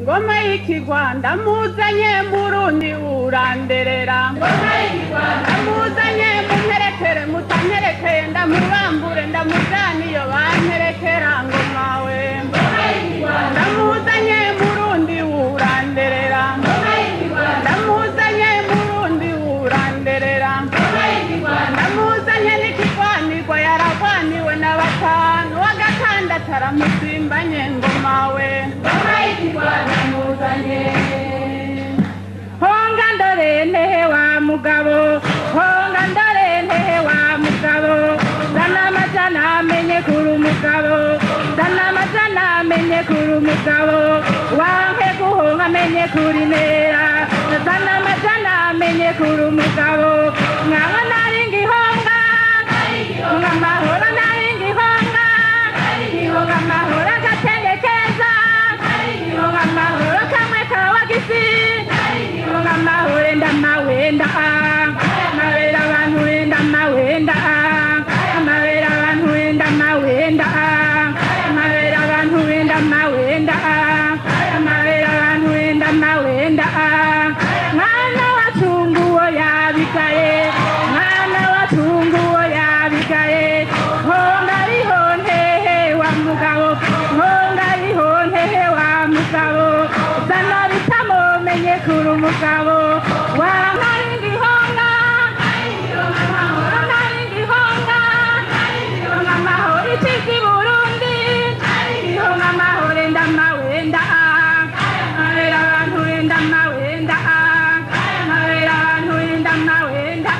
ngoma y'ikigwanda muzanye murundi uranderera ngoma y'ikigwanda muzanye munterekere mutanterekeye ndamubambure ndamujana iyo banterekera ngoma we ngoma y'ikigwanda muzanye murundi uranderera ngoma y'ikigwanda muzanye murundi uranderera ngoma y'ikigwanda muzanye n'ikigwanirwa yaragwaniwe na batanu wa gatandatu aramusimbanye ngoma we ngoma y'ikigwanda muzanye honga ndorene wa mugabo honga ndorene wa mugabo zana amajana amenye kuri umugabo zana amajana amenye kuri umugabo wanke guhonga amenye kuri nera zana amajana amenye kuri umugabo nkaba naringi honga nkamahoro naringi honga ihonga amahoro agatenge keza ihonga amahoro kamwe kawagisi ihonga amahoro ndamawenda amabera abantu wenda amawenda amabera abantu wenda amawenda amabera abantu wenda amawenda amabera abantu wenda amawenda mwana wacunguwo yabikaye mwana wacunguwo yabikaye honga rihontehe wa mugabo honga rihontehe wa mugabo zana bitamo menye kuri umugabo wankaringi honga naringi honga amahoro ikizi Burundi ihonga amahoro ndamawenda amabera abantu wenda amawenda amabera abantu wenda amawenda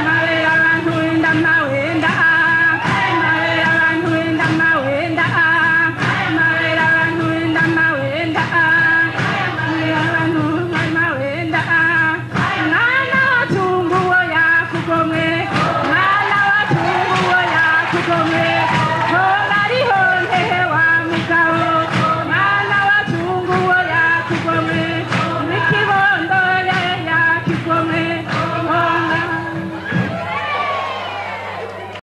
amabera abantu wenda amawenda amabera abantu wenda amawenda amabera abantu wenda amawenda amabera abantu amawenda mwana wacunguwo yakugomwe mwana wacunguwo yakugomwe honga riho